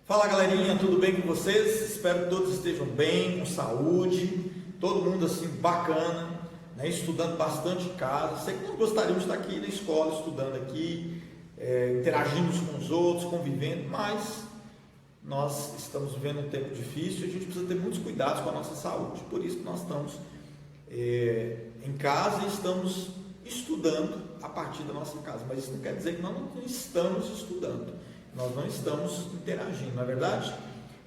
Fala galerinha, tudo bem com vocês? Espero que todos estejam bem, com saúde, todo mundo assim bacana, né? Estudando bastante em casa. Sei que nós gostaríamos de estar aqui na escola, estudando aqui, interagindo com os outros, convivendo, mas nós estamos vivendo um tempo difícil e a gente precisa ter muitos cuidados com a nossa saúde. Por isso que nós estamos em casa e estamos estudando a partir da nossa casa. Mas isso não quer dizer que nós não estamos estudando. Nós não estamos interagindo, não é verdade?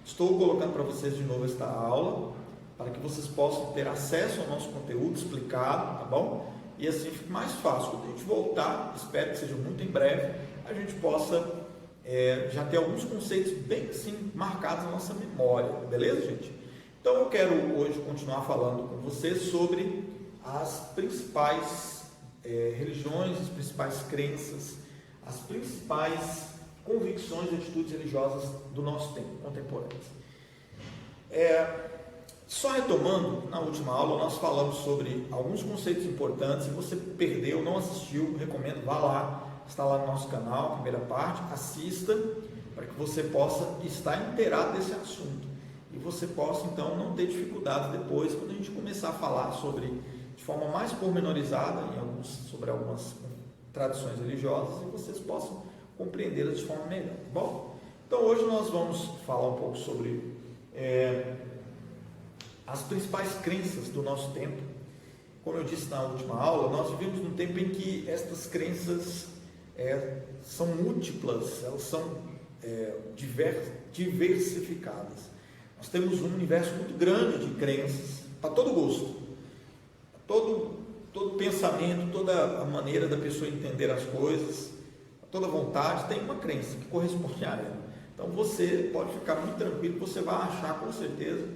Estou colocando para vocês de novo esta aula, para que vocês possam ter acesso ao nosso conteúdo explicado, tá bom? E assim fica mais fácil. Quando a gente voltar, espero que seja muito em breve, a gente possa já ter alguns conceitos bem assim marcados na nossa memória, beleza, gente? Então eu quero hoje continuar falando com vocês sobre as principais religiões, as principais crenças, as principais convicções e atitudes religiosas do nosso tempo, contemporâneas. Só retomando, na última aula nós falamos sobre alguns conceitos importantes. Se você perdeu, não assistiu, recomendo, vá lá, está lá no nosso canal, primeira parte, assista, para que você possa estar inteirado desse assunto, e você possa então não ter dificuldades depois, quando a gente começar a falar sobre, de forma mais pormenorizada, sobre algumas tradições religiosas, e vocês possam compreendê-las de forma melhor, tá bom? Então hoje nós vamos falar um pouco sobre as principais crenças do nosso tempo. Como eu disse na última aula, nós vivemos num tempo em que estas crenças são múltiplas, elas são diversificadas. Nós temos um universo muito grande de crenças, para todo gosto, todo pensamento, toda a maneira da pessoa entender as coisas, toda vontade tem uma crença que corresponde a ela. Então você pode ficar muito tranquilo, você vai achar com certeza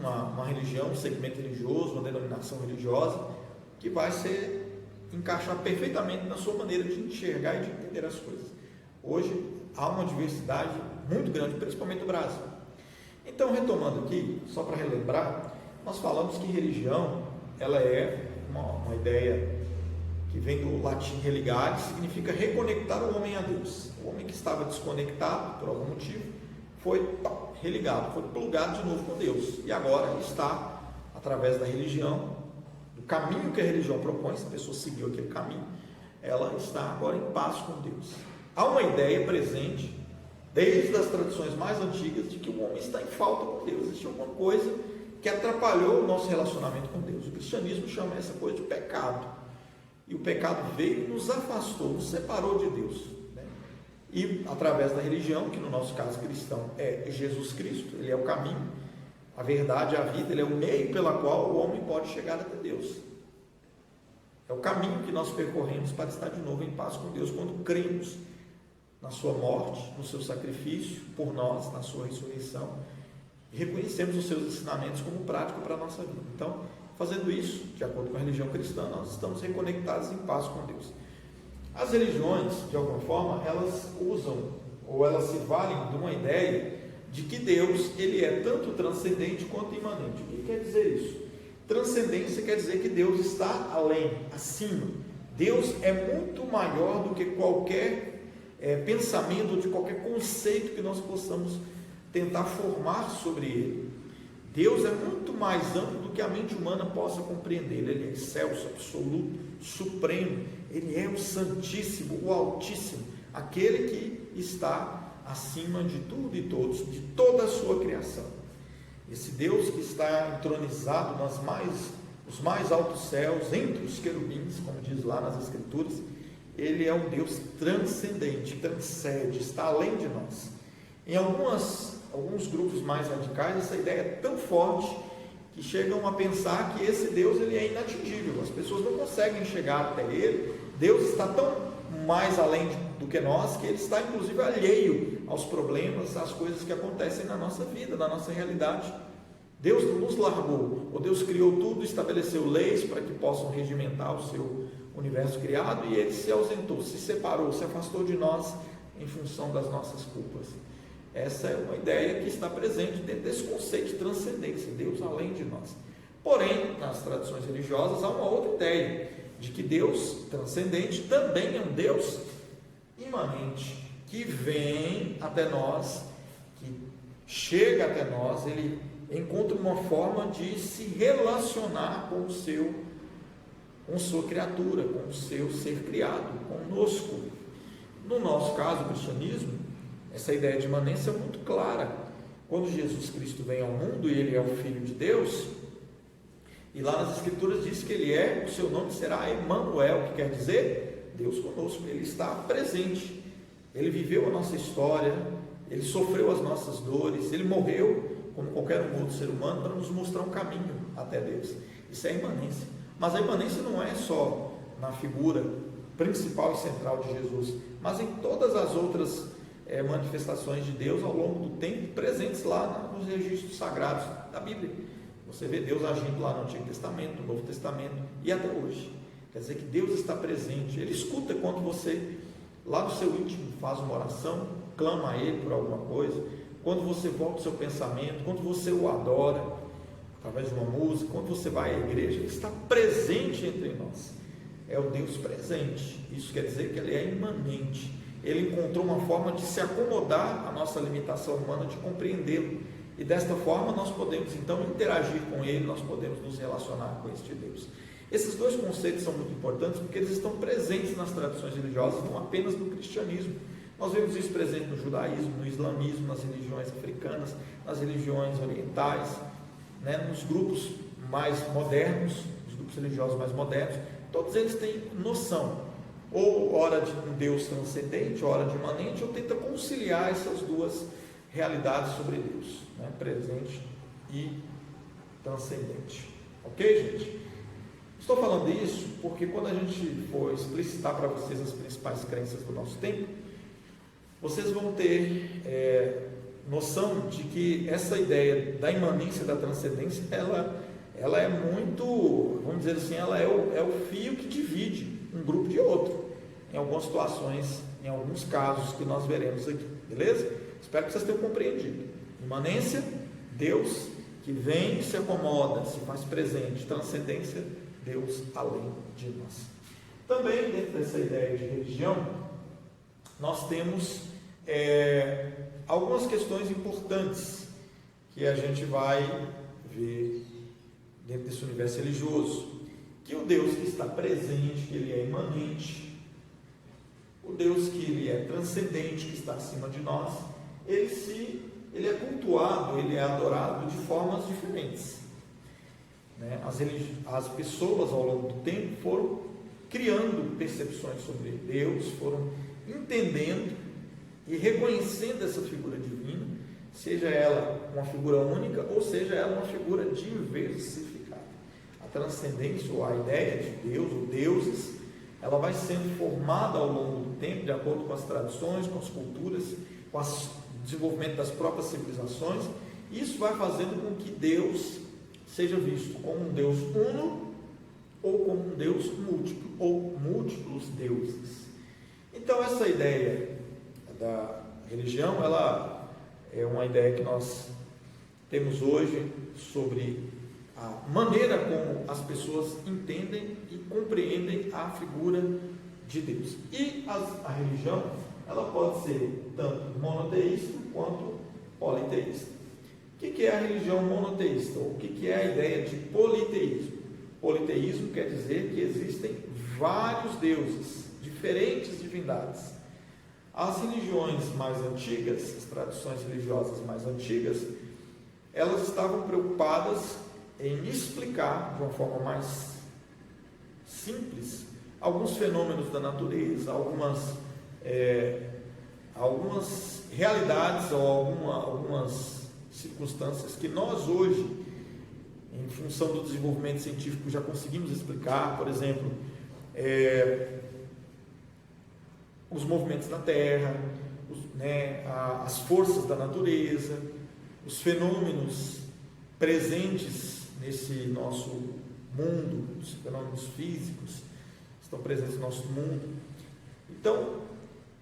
uma religião, um segmento religioso, uma denominação religiosa que vai encaixar perfeitamente na sua maneira de enxergar e de entender as coisas. Hoje há uma diversidade muito grande, principalmente no Brasil. Então, retomando aqui, só para relembrar, nós falamos que religião ela é uma ideia que vem do latim religare, que significa reconectar o homem a Deus. O homem que estava desconectado por algum motivo foi religado, foi plugado de novo com Deus, e agora está, através da religião, do caminho que a religião propõe, se a pessoa seguiu aquele caminho, ela está agora em paz com Deus. Há uma ideia presente, desde as tradições mais antigas, de que o homem está em falta com Deus. Existe alguma coisa que atrapalhou o nosso relacionamento com Deus. O cristianismo chama essa coisa de pecado. E o pecado veio e nos afastou, nos separou de Deus, né? E através da religião, que no nosso caso cristão é Jesus Cristo, ele é o caminho, a verdade, a vida, ele é o meio pela qual o homem pode chegar até Deus. É o caminho que nós percorremos para estar de novo em paz com Deus, quando cremos na sua morte, no seu sacrifício por nós, na sua ressurreição, e reconhecemos os seus ensinamentos como prático para a nossa vida. Então, fazendo isso, de acordo com a religião cristã, nós estamos reconectados em paz com Deus. As religiões, de alguma forma, elas usam, ou elas se valem de uma ideia de que Deus, ele é tanto transcendente quanto imanente. O que quer dizer isso? Transcendência quer dizer que Deus está além, acima. Deus é muito maior do que qualquer pensamento, de qualquer conceito que nós possamos tentar formar sobre ele. Deus é muito mais amplo do que a mente humana possa compreender. Ele é excelso, absoluto, supremo. Ele é o Santíssimo, o Altíssimo, aquele que está acima de tudo e todos, de toda a sua criação. Esse Deus que está entronizado nos mais altos céus, entre os querubins, como diz lá nas Escrituras, ele é um Deus transcendente, transcende, está além de nós. Em alguns grupos mais radicais, essa ideia é tão forte que chegam a pensar que esse Deus ele é inatingível, as pessoas não conseguem chegar até ele. Deus está tão mais além do que nós, que ele está inclusive alheio aos problemas, às coisas que acontecem na nossa vida, na nossa realidade. Deus não nos largou, ou Deus criou tudo, estabeleceu leis para que possam regimentar o seu universo criado, e ele se ausentou, se separou, se afastou de nós em função das nossas culpas. Essa é uma ideia que está presente dentro desse conceito de transcendência, Deus além de nós. Porém, nas tradições religiosas há uma outra ideia, de que Deus transcendente também é um Deus imanente, que vem até nós, que chega até nós, ele encontra uma forma de se relacionar com sua criatura, com o seu ser criado, conosco. No nosso caso, o cristianismo, essa ideia de imanência é muito clara. Quando Jesus Cristo vem ao mundo e ele é o Filho de Deus, e lá nas Escrituras diz que o seu nome será Emanuel, que quer dizer Deus conosco. Ele está presente, ele viveu a nossa história, ele sofreu as nossas dores, ele morreu como qualquer um outro ser humano para nos mostrar um caminho até Deus. Isso é a imanência. Mas a imanência não é só na figura principal e central de Jesus, mas em todas as outras manifestações de Deus ao longo do tempo, presentes lá nos registros sagrados da Bíblia. Você vê Deus agindo lá no Antigo Testamento, no Novo Testamento e até hoje. Quer dizer que Deus está presente, Ele escuta quando você, lá no seu íntimo, faz uma oração, clama a Ele por alguma coisa, quando você volta o seu pensamento, quando você o adora, através de uma música, quando você vai à igreja, Ele está presente entre nós. É o Deus presente. Isso quer dizer que Ele é imanente. Ele encontrou uma forma de se acomodar à nossa limitação humana, de compreendê-lo. E desta forma nós podemos então interagir com Ele, nós podemos nos relacionar com este Deus. Esses dois conceitos são muito importantes porque eles estão presentes nas tradições religiosas, não apenas no cristianismo. Nós vemos isso presente no judaísmo, no islamismo, nas religiões africanas, nas religiões orientais, nos grupos mais modernos, os grupos religiosos mais modernos. Todos eles têm noção, ou ora de um Deus transcendente, ora de imanente, ou tenta conciliar essas duas realidades sobre Deus, presente e transcendente. Ok, gente? Estou falando isso porque quando a gente for explicitar para vocês as principais crenças do nosso tempo, vocês vão ter noção de que essa ideia da imanência, da transcendência, ela é muito, vamos dizer assim, ela é o fio que divide um grupo de outro, em algumas situações, em alguns casos que nós veremos aqui, beleza? Espero que vocês tenham compreendido. Imanência, Deus que vem e se acomoda, se faz presente. Transcendência, Deus além de nós. Também dentro dessa ideia de religião, nós temos algumas questões importantes que a gente vai ver dentro desse universo religioso, que o Deus que está presente, que Ele é imanente, o Deus que Ele é transcendente, que está acima de nós, ele é cultuado, ele é adorado de formas diferentes. As pessoas ao longo do tempo foram criando percepções sobre Deus, foram entendendo e reconhecendo essa figura divina, seja ela uma figura única ou seja ela uma figura diversificada. A transcendência ou a ideia de Deus, ou deuses, ela vai sendo formada ao longo do tempo, de acordo com as tradições, com as culturas, com o desenvolvimento das próprias civilizações. Isso vai fazendo com que Deus seja visto como um Deus uno ou como um Deus múltiplo, ou múltiplos deuses. Então essa ideia da religião, ela é uma ideia que nós temos hoje sobre a maneira como as pessoas entendem e compreendem a figura de Deus. E a religião, ela pode ser tanto monoteísta quanto politeísta. O que é a religião monoteísta? Ou o que é a ideia de politeísmo? Politeísmo quer dizer que existem vários deuses, diferentes divindades. As religiões mais antigas, as tradições religiosas mais antigas, elas estavam preocupadas em explicar de uma forma mais simples alguns fenômenos da natureza, algumas realidades ou algumas circunstâncias que nós hoje, em função do desenvolvimento científico, já conseguimos explicar. Por exemplo, os movimentos da Terra, as forças da natureza, os fenômenos presentes nesse nosso mundo, os fenômenos físicos estão presentes no nosso mundo. Então,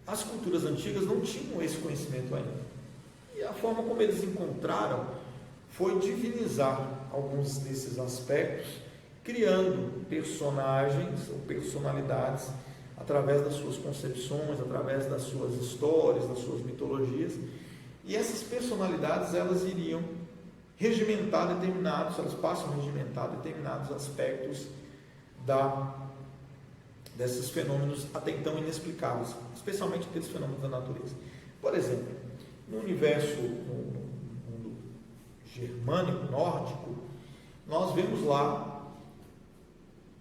as culturas antigas não tinham esse conhecimento ainda. E a forma como eles encontraram foi divinizar alguns desses aspectos, criando personagens ou personalidades através das suas concepções, através das suas histórias, das suas mitologias. e essas personalidades elas iriam regimentar elas passam a regimentar determinados aspectos desses fenômenos até então inexplicáveis, especialmente aqueles fenômenos da natureza. Por exemplo, no universo, no mundo germânico, nórdico, nós vemos lá,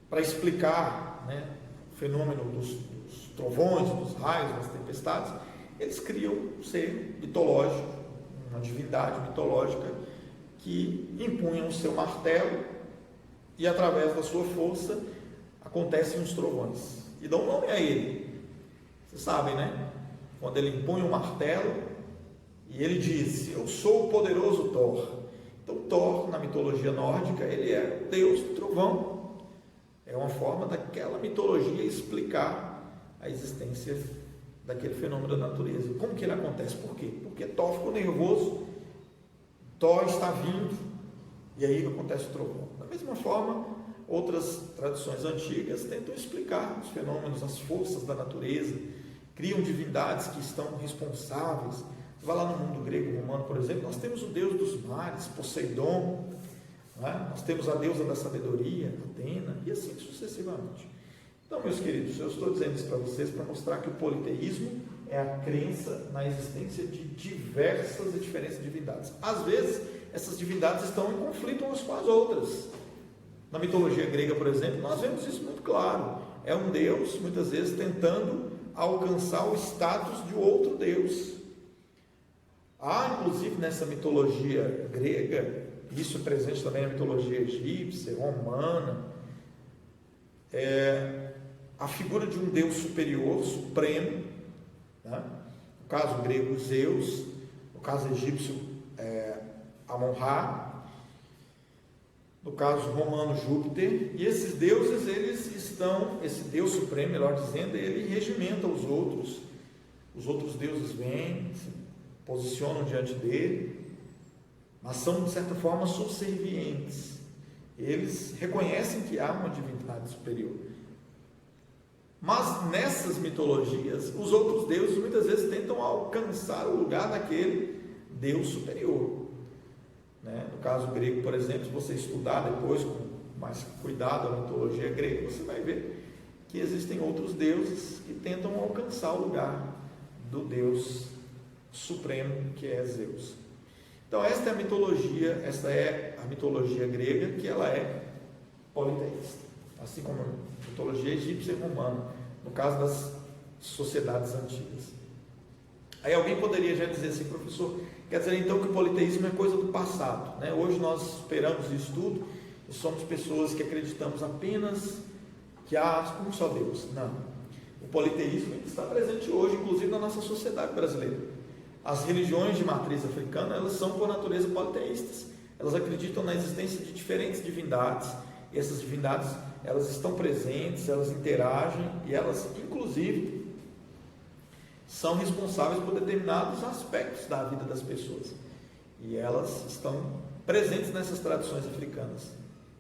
para explicar, né, o fenômeno dos trovões, dos raios, das tempestades, eles criam um ser mitológico, uma divindade mitológica que impunha o seu martelo e através da sua força acontecem os trovões e dão nome a ele. Vocês sabem, né? Quando ele impõe o martelo e ele diz: eu sou o poderoso Thor. Então Thor, na mitologia nórdica, ele é o deus do trovão. É uma forma daquela mitologia explicar a existência daquele fenômeno da natureza. Como que ele acontece? Por quê? Porque Thor ficou nervoso, Thor está vindo, e aí acontece o trovão. Da mesma forma, outras tradições antigas tentam explicar os fenômenos, as forças da natureza, criam divindades que estão responsáveis. Você vai lá no mundo grego romano, por exemplo, nós temos o deus dos mares, Poseidon, né? Nós temos a deusa da sabedoria, Atena, e assim sucessivamente. Então, meus queridos, eu estou dizendo isso para vocês para mostrar que o politeísmo é a crença na existência de diversas e diferentes divindades. Às vezes, essas divindades estão em conflito umas com as outras. Na mitologia grega, por exemplo, nós vemos isso muito claro. É um deus, muitas vezes, tentando alcançar o status de outro deus. Há, inclusive, nessa mitologia grega, isso é presente também na mitologia egípcia, romana, a figura de um deus superior, supremo, né? No caso grego, Zeus, no caso egípcio, Amon-Ra, no caso romano, Júpiter, e esses deuses, esse Deus supremo, melhor dizendo, ele regimenta os outros deuses vêm, se posicionam diante dele, mas são, de certa forma, subservientes. Eles reconhecem que há uma divindade superior. Mas nessas mitologias, os outros deuses muitas vezes tentam alcançar o lugar daquele Deus superior. Né? No caso grego, por exemplo, se você estudar depois com mais cuidado a mitologia grega, você vai ver que existem outros deuses que tentam alcançar o lugar do Deus supremo, que é Zeus. Então esta é a mitologia grega, que ela é politeísta, assim como a mitologia egípcia e romana, no caso das sociedades antigas. Aí alguém poderia já dizer assim: professor, quer dizer então que o politeísmo é coisa do passado, né? Hoje nós esperamos isso tudo e somos pessoas que acreditamos apenas que há um só Deus. Não, o politeísmo está presente hoje, inclusive na nossa sociedade brasileira. As religiões de matriz africana, elas são por natureza politeístas. Elas acreditam na existência de diferentes divindades, e essas divindades, elas estão presentes, elas interagem, e elas, inclusive, são responsáveis por determinados aspectos da vida das pessoas. E elas estão presentes nessas tradições africanas,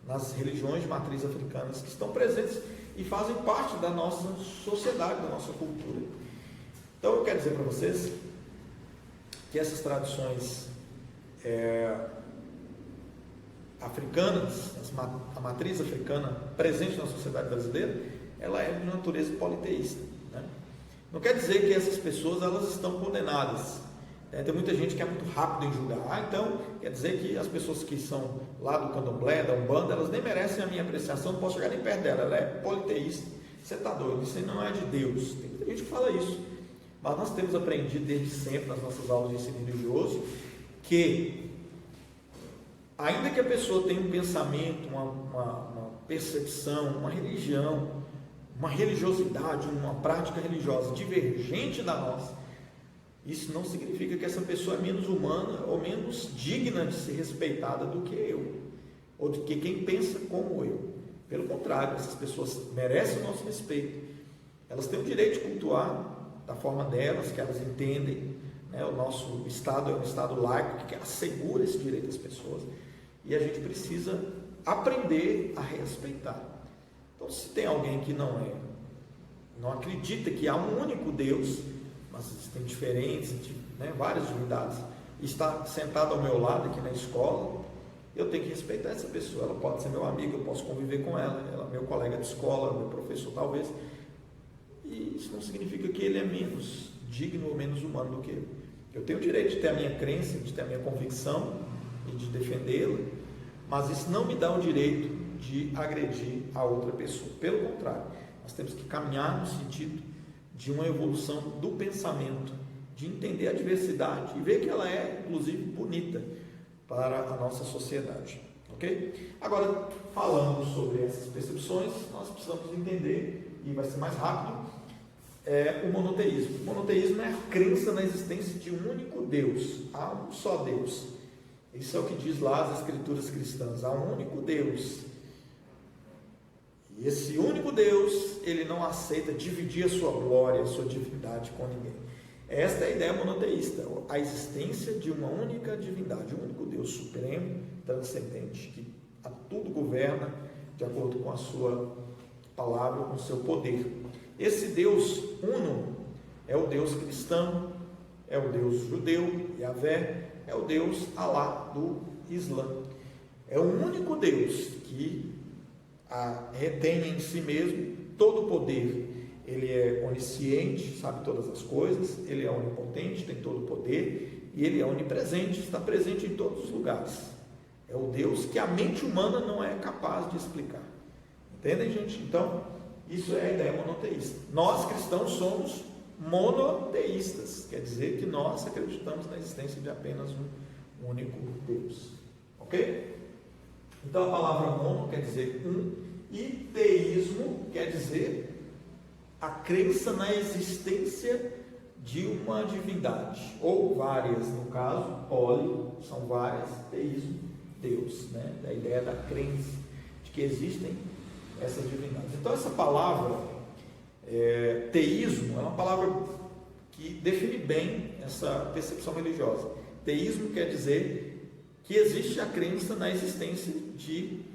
nas religiões de matriz africanas, que estão presentes e fazem parte da nossa sociedade, da nossa cultura. Então, eu quero dizer para vocês que essas tradições africanas, a matriz africana presente na sociedade brasileira, ela é de natureza politeísta, né? Não quer dizer que essas pessoas elas estão condenadas. Tem muita gente que é muito rápido em julgar. Então, quer dizer que as pessoas que são lá do candomblé, da umbanda, elas nem merecem a minha apreciação, não posso chegar nem perto dela, ela é politeísta. Você está doido, isso aí não é de Deus. Tem muita gente que fala isso. Mas nós temos aprendido desde sempre nas nossas aulas de ensino religioso que, ainda que a pessoa tenha um pensamento, uma percepção, uma religião, uma religiosidade, uma prática religiosa divergente da nossa, isso não significa que essa pessoa é menos humana ou menos digna de ser respeitada do que eu, ou do que quem pensa como eu. Pelo contrário, essas pessoas merecem o nosso respeito. Elas têm o direito de cultuar da forma delas, que elas entendem, né? O nosso Estado é um Estado laico que assegura esse direito às pessoas, e a gente precisa aprender a respeitar. Então, se tem alguém que não acredita que há um único Deus, mas existem diferentes, né, várias divindades, está sentada ao meu lado aqui na escola, eu tenho que respeitar essa pessoa. Ela pode ser meu amigo, eu posso conviver com ela, ela é meu colega de escola, meu professor talvez, e isso não significa que ele é menos digno ou menos humano do que eu. Eu tenho o direito de ter a minha crença, de ter a minha convicção e de defendê-la, mas isso não me dá o direito de agredir a outra pessoa. Pelo contrário, nós temos que caminhar no sentido de uma evolução do pensamento, de entender a diversidade e ver que ela é, inclusive, bonita para a nossa sociedade. Ok? Agora, falando sobre essas percepções, nós precisamos entender, e vai ser mais rápido, o monoteísmo. O monoteísmo é a crença na existência de um único Deus. Há um só Deus. Isso é o que diz lá as escrituras cristãs. Há um único Deus. E esse único Deus, ele não aceita dividir a sua glória, a sua divindade com ninguém. Esta é a ideia monoteísta, a existência de uma única divindade, um único Deus supremo, transcendente, que a tudo governa de acordo com a sua palavra, com o seu poder. Esse Deus uno é o Deus cristão, é o Deus judeu, Yahvé, é o Deus Alá do Islã. É o único Deus que retém em si mesmo todo o poder. Ele é onisciente, sabe todas as coisas, ele é onipotente, tem todo o poder, e ele é onipresente, está presente em todos os lugares. É o Deus que a mente humana não é capaz de explicar. Entendem, gente? Então, isso é a ideia monoteísta. Nós cristãos somos monoteístas, quer dizer que nós acreditamos na existência de apenas um único Deus. Ok? Então, a palavra mono quer dizer um, e teísmo quer dizer a crença na existência de uma divindade, ou várias, no caso, poli, são várias, teísmo, Deus, né? A ideia da crença de que existem essas divindades. Então, essa palavra, teísmo, é uma palavra que define bem essa percepção religiosa. Teísmo quer dizer que existe a crença na existência de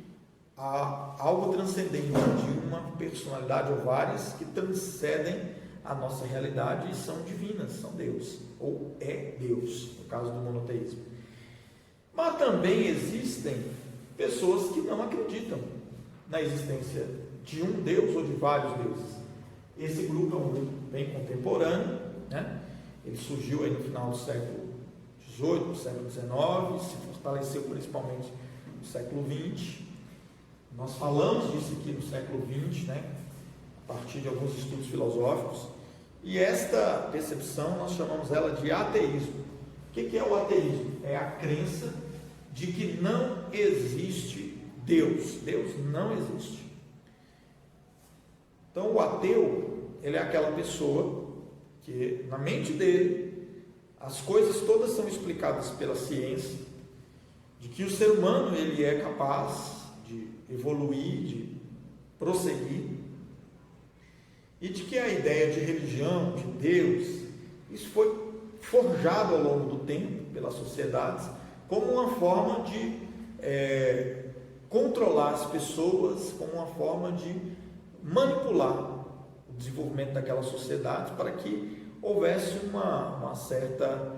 algo transcendente, de uma personalidade ou várias que transcendem a nossa realidade e são divinas, são Deus, ou é Deus, no caso do monoteísmo. Mas também existem pessoas que não acreditam na existência de um Deus ou de vários deuses. Esse grupo é um grupo bem contemporâneo, né? Ele surgiu aí no final do século XVIII, do século XIX, se fortaleceu principalmente no século XX. Nós falamos disso aqui no século XX, né? A partir de alguns estudos filosóficos, e esta percepção nós chamamos ela de ateísmo. O que é o ateísmo? É a crença de que não existe Deus. Deus não existe. Então o ateu, ele é aquela pessoa que na mente dele as coisas todas são explicadas pela ciência, de que o ser humano ele é capaz de evoluir, de prosseguir, e de que a ideia de religião, de Deus, isso foi forjado ao longo do tempo pelas sociedades como uma forma de controlar as pessoas, como uma forma de manipular o desenvolvimento daquela sociedade para que houvesse uma certa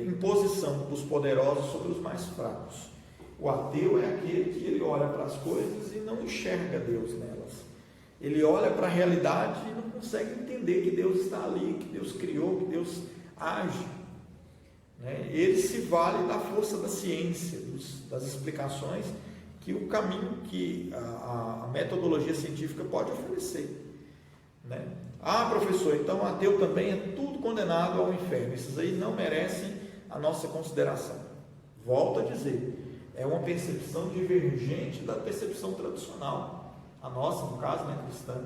imposição dos poderosos sobre os mais fracos. O ateu é aquele que ele olha para as coisas e não enxerga Deus nelas. Ele olha para a realidade e não consegue entender que Deus está ali, que Deus criou, que Deus age. Ele se vale da força da ciência, das explicações que o caminho que a metodologia científica pode oferecer. Professor, então ateu também é tudo condenado ao inferno. Esses aí não merecem a nossa consideração. Volto a dizer, é uma percepção divergente da percepção tradicional, a nossa, no caso, cristã,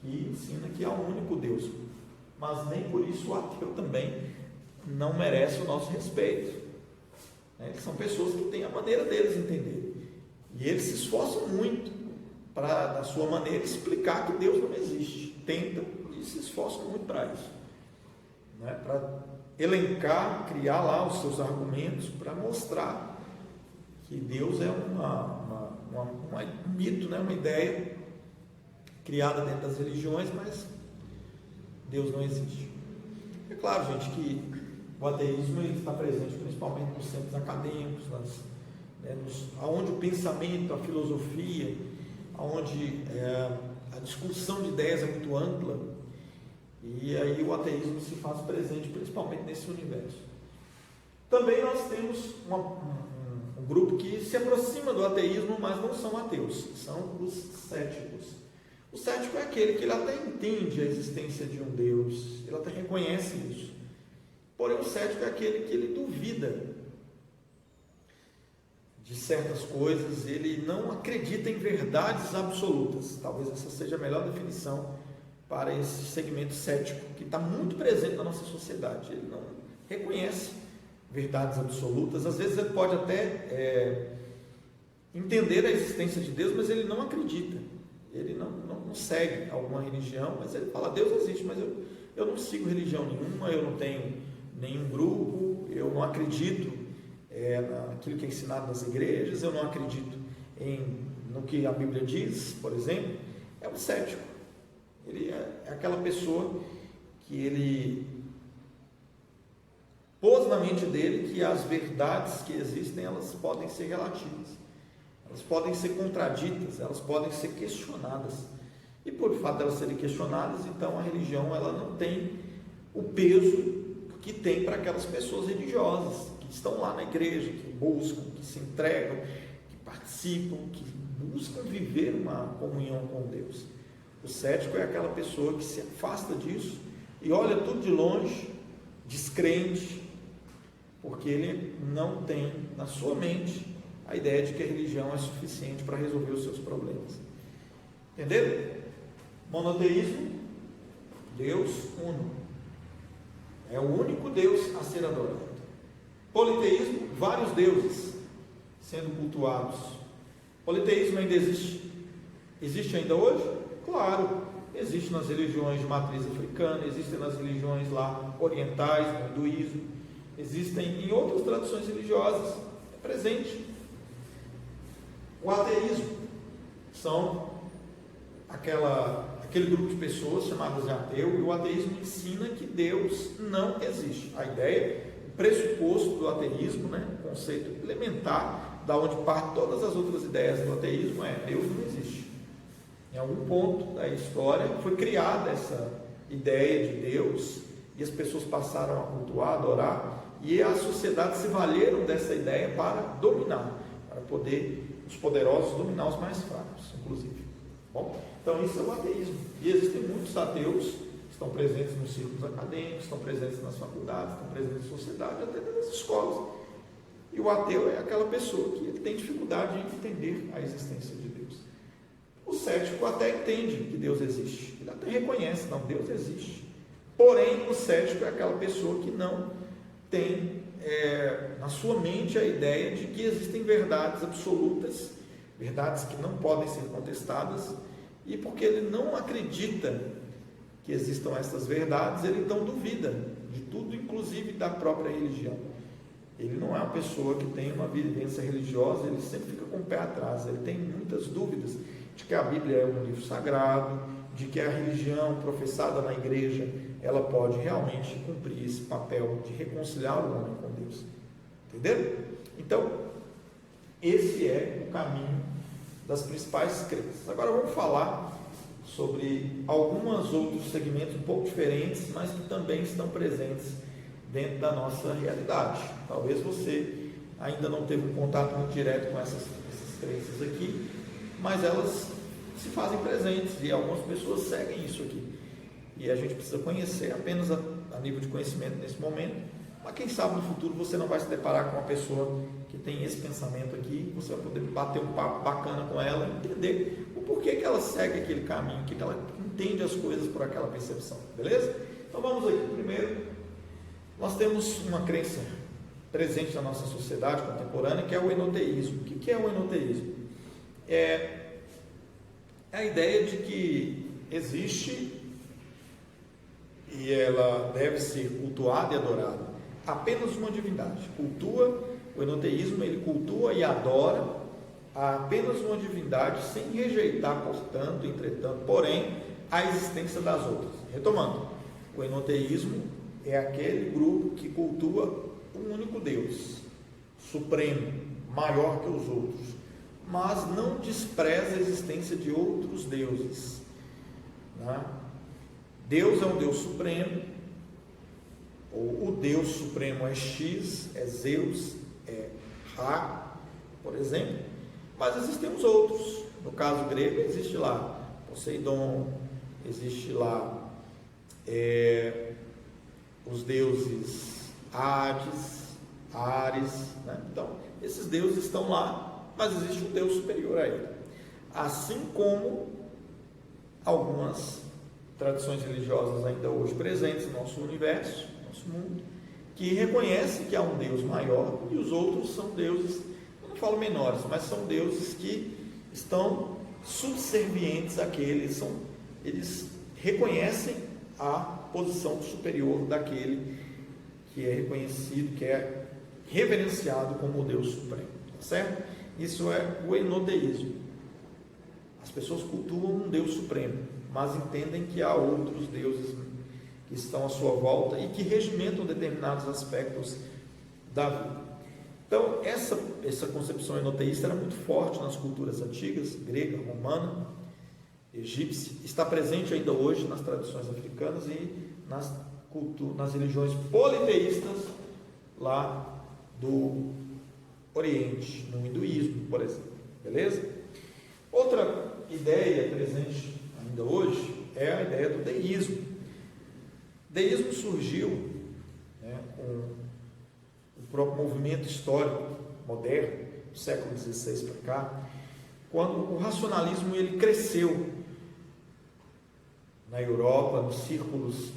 que ensina que há um único Deus. Mas nem por isso o ateu também não merece o nosso respeito. Eles são pessoas que têm a maneira deles entender. E eles se esforçam muito para, da sua maneira, explicar que Deus não existe. Tentam e se esforçam muito para isso. Para elencar, criar lá os seus argumentos para mostrar que Deus é um mito, uma ideia criada dentro das religiões, mas Deus não existe. É claro, gente, que O ateísmo ele está presente principalmente nos centros acadêmicos, onde o pensamento, a filosofia, onde a discussão de ideias é muito ampla, e aí o ateísmo se faz presente principalmente nesse universo. Também nós temos um grupo que se aproxima do ateísmo, mas não são ateus, são os céticos. O cético é aquele que ele até entende a existência de um Deus, ele até reconhece isso. Porém, o cético é aquele que ele duvida de certas coisas, ele não acredita em verdades absolutas. Talvez essa seja a melhor definição para esse segmento cético, que está muito presente na nossa sociedade. Ele não reconhece verdades absolutas. Às vezes ele pode até entender a existência de Deus, mas ele não acredita. Ele não segue alguma religião, mas ele fala: Deus existe, mas eu não sigo religião nenhuma, eu não tenho nenhum grupo, eu não acredito naquilo que é ensinado nas igrejas, eu não acredito no que a Bíblia diz, por exemplo. É um cético. Ele é aquela pessoa que ele pôs na mente dele que as verdades que existem, elas podem ser relativas, elas podem ser contraditas, elas podem ser questionadas, e por fato de elas serem questionadas, então a religião ela não tem o peso que tem para aquelas pessoas religiosas, que estão lá na igreja, que buscam, que se entregam, que participam, que buscam viver uma comunhão com Deus. O cético é aquela pessoa que se afasta disso e olha tudo de longe, descrente, porque ele não tem na sua mente a ideia de que a religião é suficiente para resolver os seus problemas. Entenderam? Monoteísmo, Deus uno. É o único Deus a ser adorado. Politeísmo, vários deuses sendo cultuados. Politeísmo ainda existe? Existe ainda hoje? Claro, existe nas religiões de matriz africana, existem nas religiões lá orientais, no hinduísmo, existem em outras tradições religiosas, é presente. O ateísmo são aquele grupo de pessoas chamadas de ateu, e o ateísmo ensina que Deus não existe. A ideia, o pressuposto do ateísmo, o conceito elementar, da onde parte todas as outras ideias do ateísmo, é: Deus não existe. Em algum ponto da história foi criada essa ideia de Deus, e as pessoas passaram a cultuar, a adorar, e as sociedades se valeram dessa ideia para dominar, para poder os poderosos dominar os mais fracos, inclusive. Bom, então isso é o ateísmo, e existem muitos ateus que estão presentes nos círculos acadêmicos, estão presentes nas faculdades, estão presentes na sociedade, até nas escolas. E o ateu é aquela pessoa que ele tem dificuldade em entender a existência de Deus. O cético até entende que Deus existe, ele até reconhece: não, Deus existe. Porém, o cético é aquela pessoa que não tem na sua mente a ideia de que existem verdades absolutas, verdades que não podem ser contestadas, e porque ele não acredita que existam essas verdades, ele então duvida de tudo, inclusive da própria religião. Ele não é uma pessoa que tem uma vivência religiosa, ele sempre fica com o pé atrás, ele tem muitas dúvidas de que a Bíblia é um livro sagrado, de que a religião professada na igreja, ela pode realmente cumprir esse papel de reconciliar o homem com Deus. Entenderam? Então, esse é o caminho das principais crenças. Agora vamos falar sobre alguns outros segmentos um pouco diferentes, mas que também estão presentes dentro da nossa realidade. Talvez você ainda não teve um contato muito direto com essas crenças aqui, mas elas se fazem presentes e algumas pessoas seguem isso aqui. E a gente precisa conhecer apenas a nível de conhecimento nesse momento, mas quem sabe no futuro você não vai se deparar com uma pessoa que tem esse pensamento aqui, você vai poder bater um papo bacana com ela e entender o porquê que ela segue aquele caminho, que ela entende as coisas por aquela percepção, beleza? Então vamos aqui. Primeiro, nós temos uma crença presente na nossa sociedade contemporânea, que é o enoteísmo. O que é o enoteísmo? É a ideia de que existe, e ela deve ser cultuada e adorada, apenas uma divindade. O enoteísmo, ele cultua e adora apenas uma divindade, sem rejeitar, portanto, porém, a existência das outras. Retomando, o enoteísmo é aquele grupo que cultua um único Deus, supremo, maior que os outros, mas não despreza a existência de outros deuses, né? Deus é um Deus supremo, ou o Deus supremo é X, é Zeus, é Ra, por exemplo, mas existem os outros. No caso grego, existe lá Poseidon, existe lá os deuses Hades, Ares, né? Então, esses deuses estão lá, mas existe um Deus superior a ele. Assim como algumas tradições religiosas ainda hoje presentes no nosso universo, no nosso mundo, que reconhecem que há um Deus maior e os outros são deuses, eu não falo menores, mas são deuses que estão subservientes àqueles, eles reconhecem a posição superior daquele que é reconhecido, que é reverenciado como o Deus supremo, tá certo? Isso é o enoteísmo. As pessoas cultuam um Deus supremo, mas entendem que há outros deuses que estão à sua volta e que regimentam determinados aspectos da vida. Então, essa concepção enoteísta era muito forte nas culturas antigas, grega, romana, egípcia, está presente ainda hoje nas tradições africanas e nas religiões politeístas lá do Oriente, no hinduísmo, por exemplo. Beleza? Outra ideia presente ainda hoje é a ideia do deísmo. O deísmo surgiu, né, com o próprio movimento histórico moderno, do século XVI para cá, quando o racionalismo ele cresceu na Europa, nos círculos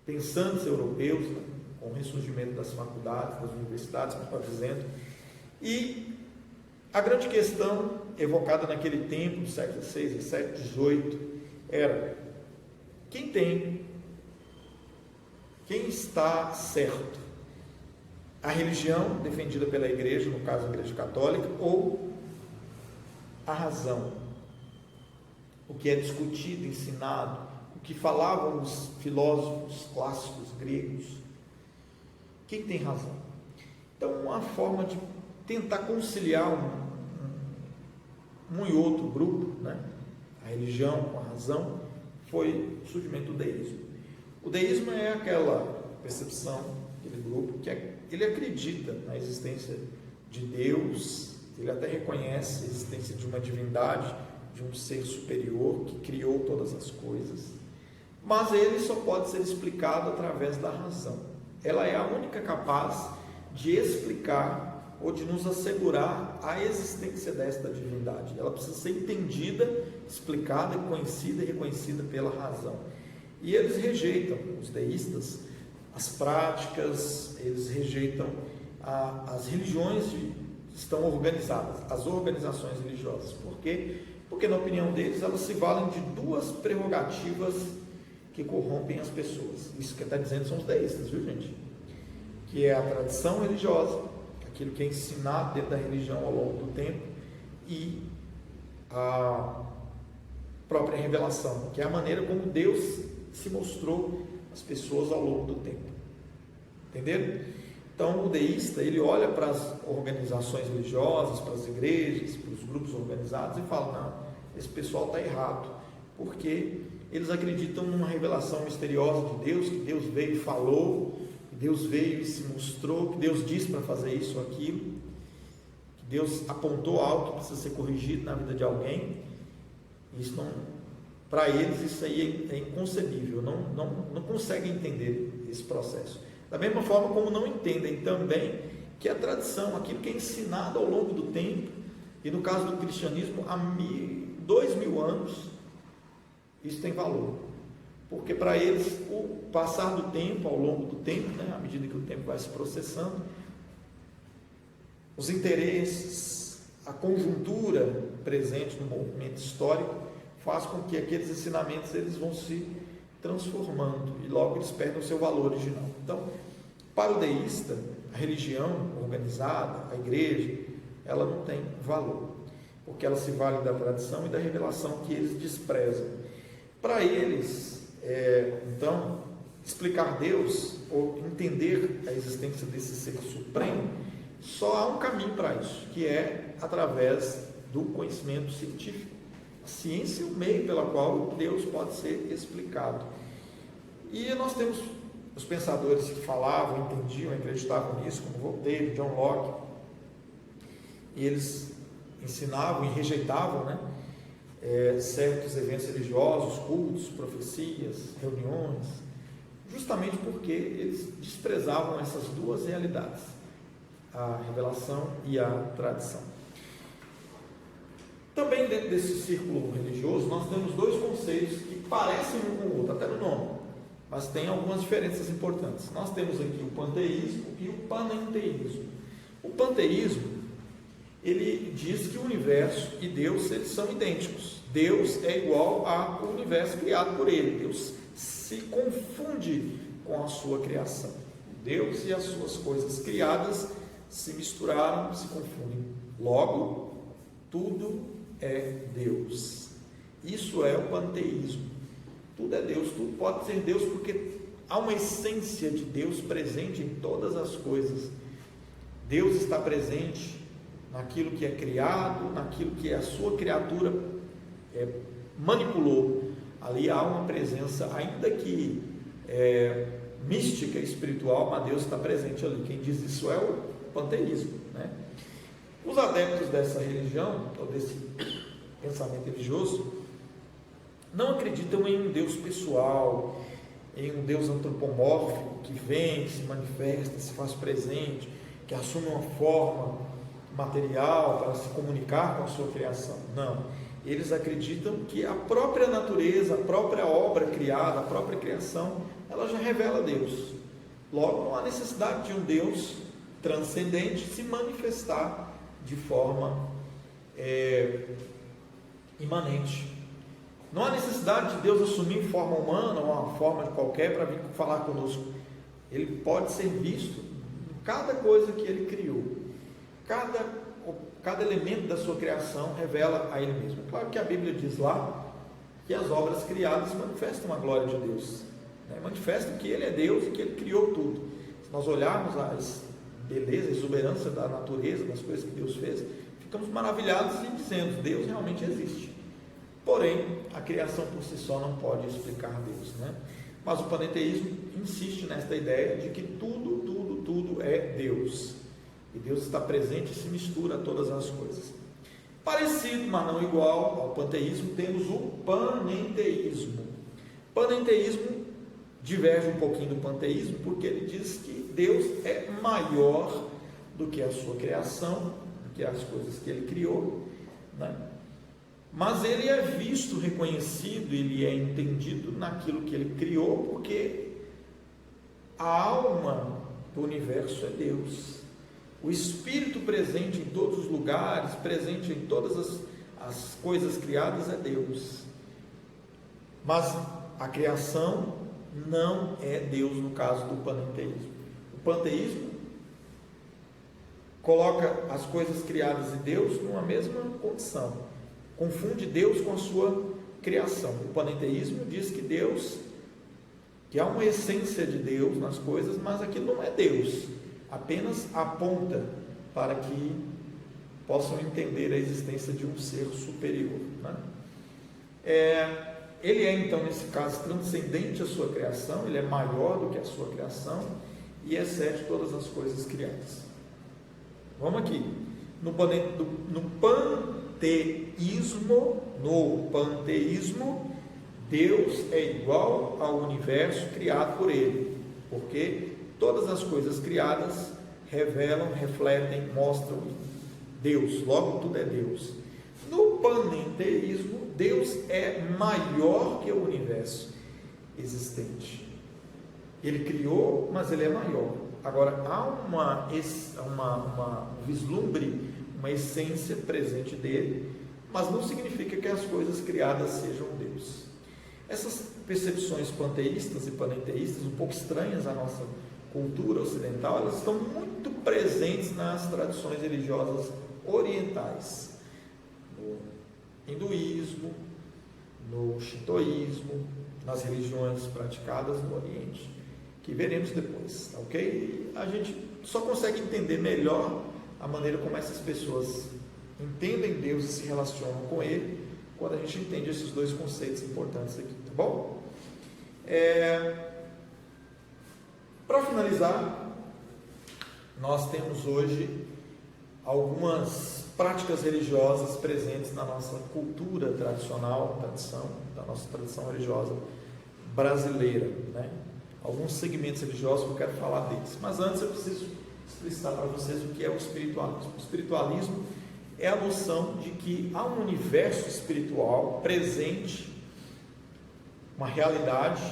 pensantes europeus, né, com o ressurgimento das faculdades, das universidades, como está dizendo, e a grande questão evocada naquele tempo, do século XVI, XVII, XVIII, era quem está certo? A religião defendida pela igreja, no caso a igreja católica, ou a razão? O que é discutido, ensinado, o que falavam os filósofos clássicos gregos? Quem tem razão? Então, uma forma de tentar conciliar um e outro grupo, né? A religião com a razão, foi o surgimento do deísmo. O deísmo é aquela percepção, aquele grupo que ele acredita na existência de Deus, ele até reconhece a existência de uma divindade, de um ser superior que criou todas as coisas, mas ele só pode ser explicado através da razão. Ela é a única capaz de explicar ou de nos assegurar a existência desta divindade. Ela precisa ser entendida, explicada, conhecida e reconhecida pela razão. E eles rejeitam, os deístas, as práticas, eles rejeitam as religiões que estão organizadas, as organizações religiosas. Por quê? Porque, na opinião deles, elas se valem de duas prerrogativas que corrompem as pessoas. Isso que está dizendo são os deístas, viu, gente? Que é a tradição religiosa, aquilo que é ensinado dentro da religião ao longo do tempo, e a própria revelação, que é a maneira como Deus se mostrou às pessoas ao longo do tempo. Entenderam? Então, o deísta, ele olha para as organizações religiosas, para as igrejas, para os grupos organizados e fala: não, esse pessoal está errado, porque eles acreditam numa revelação misteriosa de Deus, que Deus veio e falou, que Deus veio e se mostrou, que Deus disse para fazer isso ou aquilo, que Deus apontou algo que precisa ser corrigido na vida de alguém. Isso não, para eles isso aí é inconcebível, não conseguem entender esse processo. Da mesma forma como não entendem também que a tradição, aquilo que é ensinado ao longo do tempo, e no caso do cristianismo, há 2000 anos, isso tem valor. Porque para eles, o passar do tempo, ao longo do tempo, né, à medida que o tempo vai se processando, os interesses, a conjuntura presente no movimento histórico, faz com que aqueles ensinamentos eles vão se transformando e logo eles perdem o seu valor original. Então, para o deísta, a religião organizada, a igreja, ela não tem valor, porque ela se vale da tradição e da revelação que eles desprezam. Para eles, então, explicar Deus, ou entender a existência desse ser supremo, só há um caminho para isso, que é através do conhecimento científico. A ciência é o meio pela qual Deus pode ser explicado. E nós temos os pensadores que falavam, entendiam, acreditavam nisso, como Voltaire, John Locke, e eles ensinavam e rejeitavam, né, certos eventos religiosos, cultos, profecias, reuniões, justamente porque eles desprezavam essas duas realidades, a revelação e a tradição. Também dentro desse círculo religioso, nós temos dois conceitos que parecem um com o outro, até no nome, mas tem algumas diferenças importantes. Nós temos aqui o panteísmo e o panenteísmo. O panteísmo, ele diz que o universo e Deus, eles são idênticos. Deus é igual ao universo criado por ele. Deus se confunde com a sua criação. Deus e as suas coisas criadas se misturaram, se confundem. Logo, tudo é Deus. Isso é o panteísmo. Tudo é Deus, tudo pode ser Deus, porque há uma essência de Deus presente em todas as coisas. Deus está presente naquilo que é criado, naquilo que a sua criatura manipulou. Ali há uma presença, ainda que mística, espiritual, mas Deus está presente ali. Quem diz isso é o panteísmo, né? Os adeptos dessa religião, ou desse pensamento religioso, não acreditam em um Deus pessoal, em um Deus antropomórfico que vem, que se manifesta, se faz presente, que assume uma forma material para se comunicar com a sua criação. Não, eles acreditam que a própria natureza, a própria obra criada, a própria criação, ela já revela Deus. Logo, não há necessidade de um Deus transcendente se manifestar de forma imanente. Não há necessidade de Deus assumir forma humana ou uma forma de qualquer para vir falar conosco. Ele pode ser visto em cada coisa que ele criou. Cada elemento da sua criação revela a ele mesmo. Claro que a Bíblia diz lá que as obras criadas manifestam a glória de Deus, né? Manifestam que ele é Deus e que ele criou tudo. Se nós olharmos a beleza e exuberância da natureza, das coisas que Deus fez, ficamos maravilhados e dizemos, Deus realmente existe. Porém, a criação por si só não pode explicar Deus, né? Mas o panenteísmo insiste nesta ideia de que tudo é Deus. E Deus está presente e se mistura a todas as coisas. Parecido, mas não igual ao panteísmo, temos o panenteísmo. O panenteísmo diverge um pouquinho do panteísmo, porque ele diz que Deus é maior do que a sua criação, do que as coisas que ele criou, né? Mas ele é visto, reconhecido, ele é entendido naquilo que ele criou, porque a alma do universo é Deus. O Espírito presente em todos os lugares, presente em todas as coisas criadas é Deus. Mas a criação não é Deus no caso do panenteísmo. O panteísmo coloca as coisas criadas e Deus numa mesma condição. Confunde Deus com a sua criação. O panenteísmo diz que Deus, que há uma essência de Deus nas coisas, mas aquilo não é Deus, apenas aponta para que possam entender a existência de um ser superior, né? Ele é então, nesse caso, transcendente à sua criação, ele é maior do que a sua criação e excede todas as coisas criadas. Vamos aqui, no panteísmo, Deus é igual ao universo criado por ele, porque todas as coisas criadas revelam, refletem, mostram Deus, logo tudo é Deus. No panenteísmo, Deus é maior que o universo existente. Ele criou, mas ele é maior. Agora, há um vislumbre, uma essência presente dele, mas não significa que as coisas criadas sejam Deus. Essas percepções panteístas e panenteístas, um pouco estranhas à nossa cultura ocidental, elas estão muito presentes nas tradições religiosas orientais, no hinduísmo, no shintoísmo, nas religiões praticadas no Oriente, que veremos depois, tá ok? A gente só consegue entender melhor a maneira como essas pessoas entendem Deus e se relacionam com Ele, quando a gente entende esses dois conceitos importantes aqui, tá bom? Para finalizar, nós temos hoje algumas práticas religiosas presentes na nossa cultura tradicional, da nossa tradição religiosa brasileira, né? Alguns segmentos religiosos que eu quero falar deles, mas antes eu preciso explicitar para vocês o que é o espiritualismo. O espiritualismo é a noção de que há um universo espiritual presente, uma realidade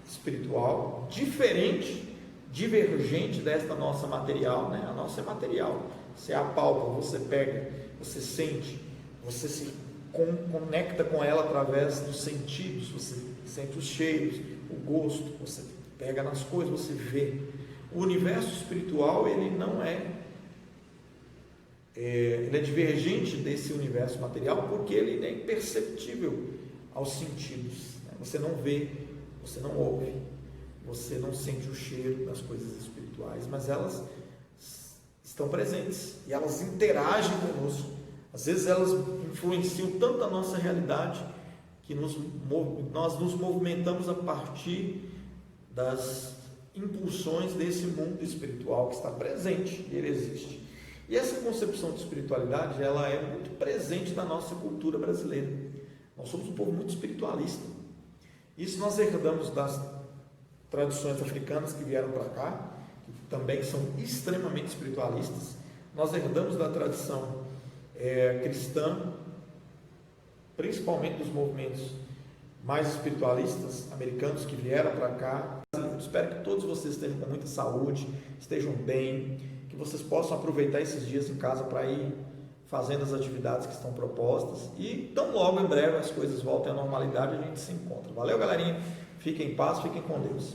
espiritual diferente, divergente desta nossa material, né? A nossa é material, você apalpa, você pega, você sente, você se conecta com ela através dos sentidos, você sente os cheiros, o gosto, você pega nas coisas, você vê. O universo espiritual, ele não ele é divergente desse universo material, porque ele é imperceptível aos sentidos, né? Você não vê, você não ouve, você não sente o cheiro das coisas espirituais, mas elas estão presentes e elas interagem conosco. Às vezes elas influenciam tanto a nossa realidade que nós nos movimentamos a partir das impulsões desse mundo espiritual que está presente, ele existe. E essa concepção de espiritualidade, ela é muito presente na nossa cultura brasileira. Nós somos um povo muito espiritualista. Isso nós herdamos das tradições africanas que vieram para cá, que também são extremamente espiritualistas. Nós herdamos da tradição cristã, principalmente dos movimentos mais espiritualistas americanos que vieram para cá. Eu espero que todos vocês estejam com muita saúde, estejam bem, que vocês possam aproveitar esses dias em casa para ir fazendo as atividades que estão propostas, e tão logo em breve as coisas voltem à normalidade, a gente se encontra. Valeu, galerinha, fiquem em paz, fiquem com Deus.